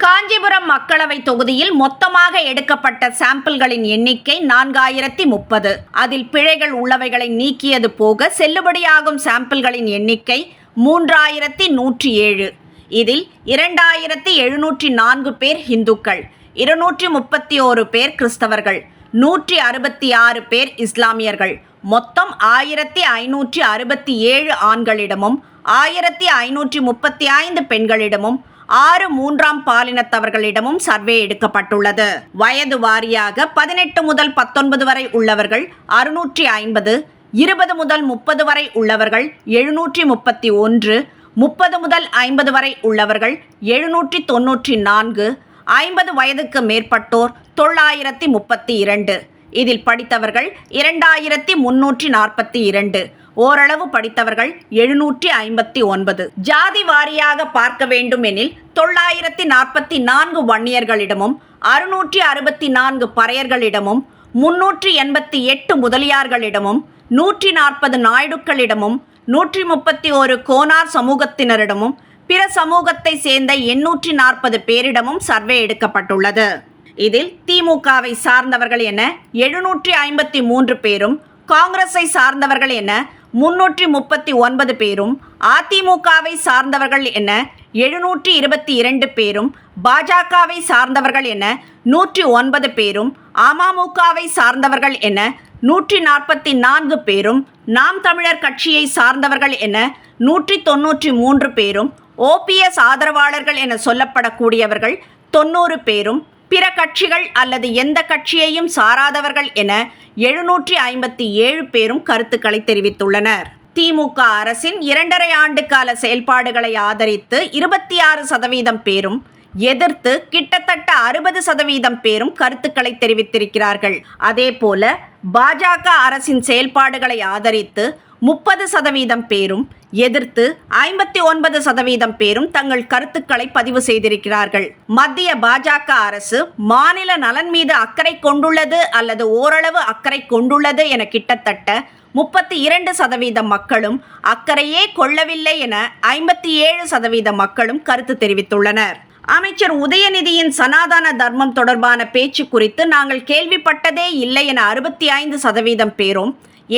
காஞ்சிபுரம் மக்களவை தொகுதியில் மொத்தமாக எடுக்கப்பட்ட சாம்பிள்களின் எண்ணிக்கை 4030. அதில் பிழைகள் உள்ளவைகளை நீக்கியது போக செல்லுபடியாகும் சாம்பிள்களின் எண்ணிக்கை 3107. இதில் 2704 பேர் இந்துக்கள், 231 பேர் கிறிஸ்தவர்கள், 166 பேர் இஸ்லாமியர்கள். மொத்தம் 1567 ஆண்களிடமும் 1535 பெண்களிடமும் 6 மூன்றாம் பாலினத்தவர்களிடமும் சர்வே எடுக்கப்பட்டுள்ளது. வயது வாரியாக 18 முதல் 19 வரை உள்ளவர்கள் 650, 20 முதல் 30 வரை உள்ளவர்கள் 731, 30 முதல் 50 வரை உள்ளவர்கள் 794, 50 வயதுக்கு மேற்பட்டோர் 932. இதில் படித்தவர்கள் 2342, ஓரளவு படித்தவர்கள் 759. ஜாதி வாரியாக பார்க்க வேண்டும் எனில் 944 வன்னியர்களிடமும் 664 பறையர்களிடமும் 388 முதலியார்களிடமும் 140 நாயுடுக்களிடமும் 131 கோனார் சமூகத்தினரிடமும் பிற சமூகத்தை சேர்ந்த 840 பேரிடமும் சர்வே எடுக்கப்பட்டுள்ளது. இதில் திமுகவை சார்ந்தவர்கள் என 753 பேரும், காங்கிரஸை சார்ந்தவர்கள் என 339 பேரும், அதிமுகவை சார்ந்தவர்கள் என 722 பேரும், பாஜகவை சார்ந்தவர்கள் என 109 பேரும், அமமுகவை சார்ந்தவர்கள் என 144 பேரும், நாம் தமிழர் கட்சியை சார்ந்தவர்கள் என 193 பேரும், ஓபிஎஸ் ஆதரவாளர்கள் என சொல்லப்படக்கூடியவர்கள் 90 பேரும், பிற கட்சிகள் அல்லது எந்த கட்சியையும் சாராதவர்கள் என 757 பேரும் கருத்துக்களை தெரிவித்துள்ளனர். திமுக அரசின் 2.5 ஆண்டு கால செயல்பாடுகளை ஆதரித்து 26% பேரும், எதிர்த்து கிட்டத்தட்ட 60% பேரும் கருத்துக்களை தெரிவித்திருக்கிறார்கள். அதேபோல பாஜக அரசின் செயல்பாடுகளை ஆதரித்து 30% பேரும், எதிர்த்து 59% பேரும் தங்கள் கருத்துக்களை பதிவு செய்திருக்கிறார்கள். மத்திய பாஜக அரசு மாநில நலன் மீது அக்கறை கொண்டுள்ளது அல்லது ஓரளவு அக்கறை கொண்டுள்ளது என கிட்டத்தட்ட 32% மக்களும், அக்கறையே கொள்ளவில்லை என 57% மக்களும் கருத்து தெரிவித்துள்ளனர். அமைச்சர் உதயநிதியின் சனாதன தர்மம் தொடர்பான பேச்சு குறித்து நாங்கள் கேள்விப்பட்டதே இல்லை என 65% பேரும்,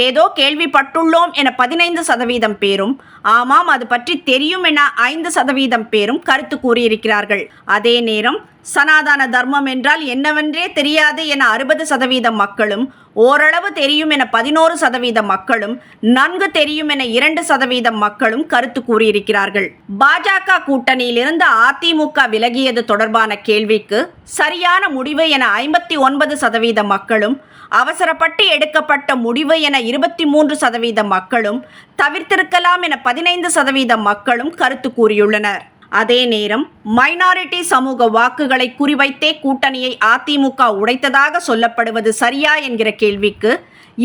ஏதோ கேள்விப்பட்டுள்ளோம் என 15% பேரும், ஆமாம் அது பற்றி தெரியும் என 5% பேரும் கருத்து கூறியிருக்கிறார்கள். அதே நேரம் சனாதன தர்மம் என்றால் என்னவென்றே தெரியாது என 60% மக்களும், ஓரளவு தெரியும் என 11% மக்களும், நன்கு தெரியும் என 2% மக்களும் கருத்து கூறியிருக்கிறார்கள். பாஜக கூட்டணியிலிருந்து அதிமுக விலகியது தொடர்பான கேள்விக்கு சரியான முடிவு என 59% மக்களும், அவசரப்பட்டு எடுக்கப்பட்ட முடிவு என 23% மக்களும், தவிர்த்திருக்கலாம் என 15% மக்களும் கருத்து கூறியுள்ளனர். அதே நேரம் மைனாரிட்டி சமூக வாக்குகளை குறிவைத்தே கூட்டணியை அதிமுக உடைத்ததாக சொல்லப்படுவது சரியா என்கிற கேள்விக்கு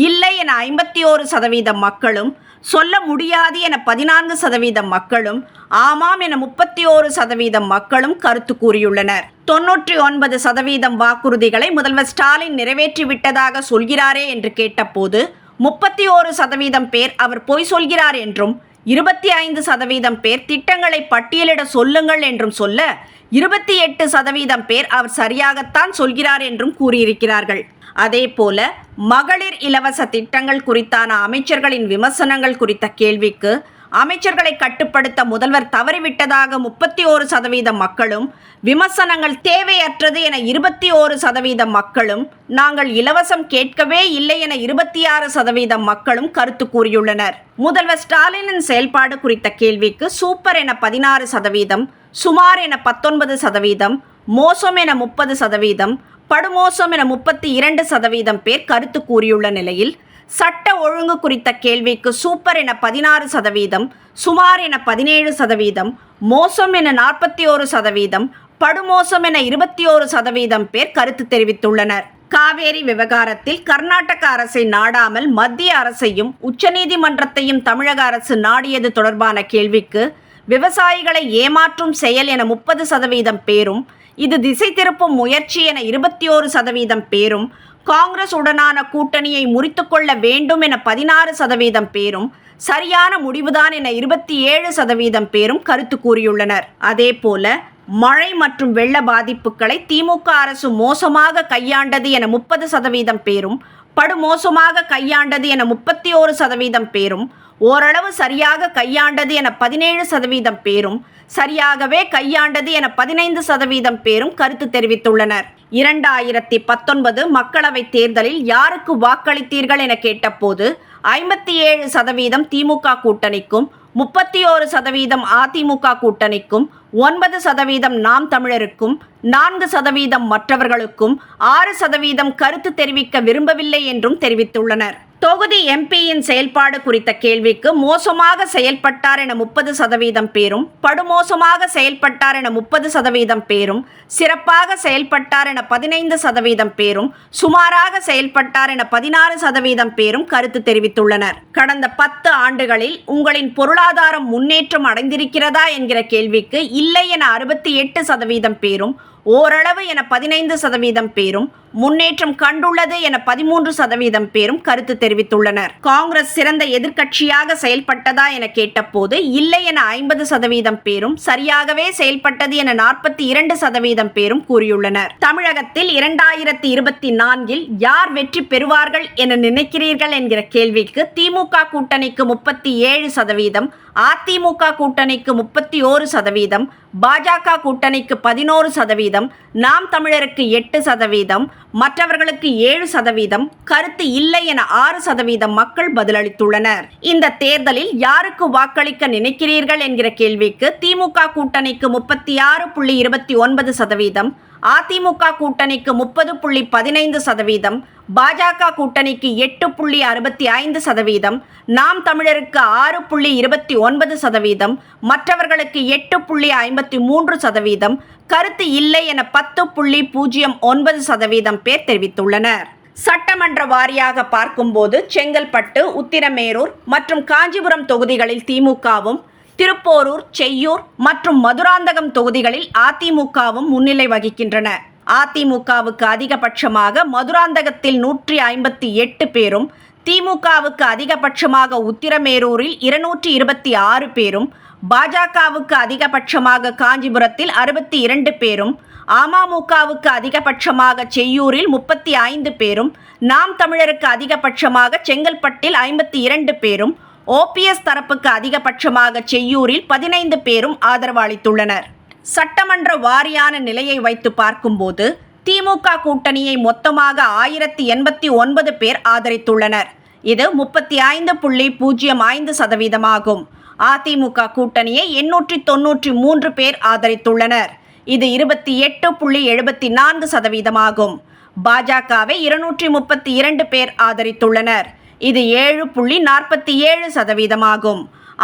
இல்லை என 51% மக்களும், சொல்ல முடியாது என 14% மக்களும், ஆமாம் என 31% மக்களும் கருத்து கூறியுள்ளனர். 99% வாக்குறுதிகளை முதல்வர் ஸ்டாலின் நிறைவேற்றிவிட்டதாக சொல்கிறாரே என்று கேட்டபோது 31% பேர் அவர் பொய் சொல்கிறார் என்றும், 25% பேர் திட்டங்களை பட்டியலிட சொல்லுங்கள் என்றும் சொல்ல, 28% பேர் அவர் சரியாகத்தான் சொல்கிறார் என்றும் கூறியிருக்கிறார்கள். அதேபோல மகளிர் இலவச திட்டங்கள் குறித்தான அமைச்சர்களின் விமர்சனங்கள் குறித்த கேள்விக்கு அமைச்சர்களை கட்டுப்படுத்த முதல்வர் தவறிவிட்டதாக 31% மக்களும், விமர்சனங்கள் தேவையற்றது என 21% மக்களும், நாங்கள் இலவசம் கேட்கவே இல்லை என 26% மக்களும் கருத்து கூறியுள்ளனர். முதல்வர் ஸ்டாலினின் செயல்பாடு குறித்த கேள்விக்கு சூப்பர் என 16%, சுமார் என 19%, மோசம் என 30%, படுமோசம் என 32% பேர் கருத்து கூறியுள்ள நிலையில், சட்ட ஒழுங்கு குறித்த கேள்விக்கு சூப்பர் என 16%, சுமார் என 17%, மோசம் என 41%, படுமோசம் என 21% பேர் கருத்து தெரிவித்துள்ளனர். காவேரி விவகாரத்தில் கர்நாடக அரசை நாடாமல் மத்திய அரசையும் உச்சநீதிமன்றத்தையும் தமிழக அரசு நாடியது தொடர்பான கேள்விக்கு விவசாயிகளை ஏமாற்றும் செயல் என 30% பேரும், இது திசை திருப்பும் முயற்சி என 21% பேரும், காங்கிரஸ் உடனான கூட்டணியை முறித்துக்கொள்ள வேண்டும் என 16% பேரும், சரியான முடிவுதான் என 27% பேரும் கருத்து கூறியுள்ளனர். அதேபோல மழை மற்றும் வெள்ள பாதிப்புகளை திமுக அரசு மோசமாக கையாண்டது என 30% பேரும், படுமோசமாக கையாண்டது என 31% பேரும், ஓரளவு சரியாக கையாண்டது என 17% பேரும், சரியாகவே கையாண்டது என 15% பேரும் கருத்து தெரிவித்துள்ளனர். 2019 மக்களவைத் தேர்தலில் யாருக்கு வாக்களித்தீர்கள் என கேட்டபோது 57% திமுக கூட்டணிக்கும், 31% அதிமுக கூட்டணிக்கும், 9% நாம் தமிழருக்கும், 4% மற்றவர்களுக்கும், 6% கருத்து தெரிவிக்க விரும்பவில்லை என்றும் தெரிவித்துள்ளனர். தொகுதி எம்பியின் செயல்பாடு குறித்த கேள்விக்கு மோசமாக செயல்பட்டார் என 30% பேரும், படுமோசமாக செயல்பட்டார் என 30% பேரும், சிறப்பாக செயல்பட்டார் என 15% பேரும், சுமாராக செயல்பட்டார் என 16% பேரும் கருத்து தெரிவித்துள்ளனர். கடந்த 10 ஆண்டுகளில் உங்களின் பொருளாதாரம் முன்னேற்றம் அடைந்திருக்கிறதா என்கிற கேள்விக்கு இல்லை என 68% பேரும், ஓரளவு என 15% பேரும், முன்னேற்றம் கண்டுள்ளது என 13% பேரும் கருத்து தெரிவித்துள்ளனர். காங்கிரஸ் சிறந்த எதிர்க்கட்சியாக செயல்பட்டதா என கேட்டபோது இல்லை என 50% பேரும், சரியாகவே செயல்பட்டது என 42% பேரும் கூறியுள்ளனர். தமிழகத்தில் 2024 யார் வெற்றி பெறுவார்கள் என நினைக்கிறீர்கள் என்கிற கேள்விக்கு திமுக கூட்டணிக்கு 37%, அதிமுக கூட்டணிக்கு 31%, பாஜக கூட்டணிக்கு 11%, நாம் தமிழருக்கு 8%, மற்றவர்களுக்கு 7%, கருத்து இல்லை என 6% மக்கள் பதிலளித்துள்ளனர். இந்த தேர்தலில் யாருக்கு வாக்களிக்க நினைக்கிறீர்கள் என்கிற கேள்விக்கு திமுக கூட்டணிக்கு 36.29%, அதிமுக கூட்டணிக்கு 30.15%, பாஜக கூட்டணிக்கு 8.65%, நாம் தமிழருக்கு 6.29%, மற்றவர்களுக்கு 8.53%, கருத்து இல்லை என 10.09% பேர் தெரிவித்துள்ளனர். சட்டமன்ற வாரியாக பார்க்கும்போது செங்கல்பட்டு, உத்திரமேரூர் மற்றும் காஞ்சிபுரம் தொகுதிகளில் திமுகவும், திருப்போரூர், செய்யூர் மற்றும் மதுராந்தகம் தொகுதிகளில் அதிமுகவும் முன்னிலை வகிக்கின்றன. அதிமுகவுக்கு அதிகபட்சமாக மதுராந்தகத்தில் 158 பேரும், திமுகவுக்கு அதிகபட்சமாக உத்திரமேரூரில் 226 பேரும், பாஜகவுக்கு அதிகபட்சமாக காஞ்சிபுரத்தில் 62 பேரும், அமமுகவுக்கு அதிகபட்சமாக செய்யூரில் 35 பேரும், நாம் தமிழருக்கு அதிகபட்சமாக செங்கல்பட்டில் 52 பேரும், OPS தரப்புக்கு அதிகபட்சமாக செய்யூரில் 15 பேரும் ஆதரவு அளித்துள்ளனர். சட்டமன்ற வாரியான நிலையை வைத்து பார்க்கும்போது திமுக கூட்டணியை மொத்தமாக 1089 பேர் ஆதரித்துள்ளனர். இது 35.05% ஆகும். அதிமுக கூட்டணியை 893 பேர் ஆதரித்துள்ளனர். இது 28.74% ஆகும். பாஜகவை 232 பேர் ஆதரித்துள்ளனர். இது 7.47% ஆகும்.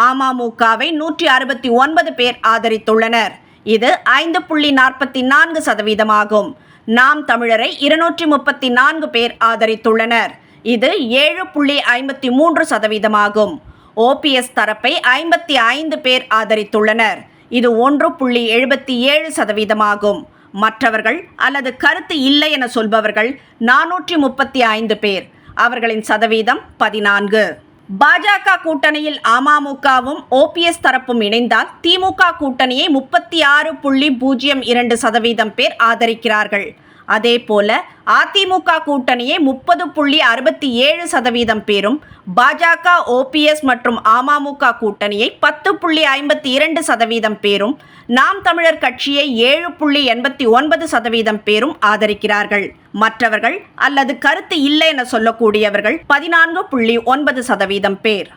அமமுகவை 169 பேர் ஆதரித்துள்ளனர். இது 5.44% ஆகும். நாம் தமிழரை 234 பேர் ஆதரித்துள்ளனர். இது 7.53% ஆகும். OPS தரப்பை 55 பேர் ஆதரித்துள்ளனர். இது 1.77% ஆகும். மற்றவர்கள் அல்லது கருத்து இல்லை என சொல்பவர்கள் 435 பேர். அவர்களின் சதவீதம் 14. பாஜக கூட்டணியில் அமமுகவும் OPS தரப்பும் இணைந்தால் திமுக கூட்டணியை 36.02% பேர் ஆதரிக்கிறார்கள். அதேபோல அதிமுக கூட்டணியை 30.67% பேரும், பாஜக, OPS மற்றும் அமமுக கூட்டணியை 10.52% பேரும், நாம் தமிழர் கட்சியை 7.89% பேரும் ஆதரிக்கிறார்கள். மற்றவர்கள் அல்லது கருத்து இல்லை என சொல்லக்கூடியவர்கள் 14.9% பேர்.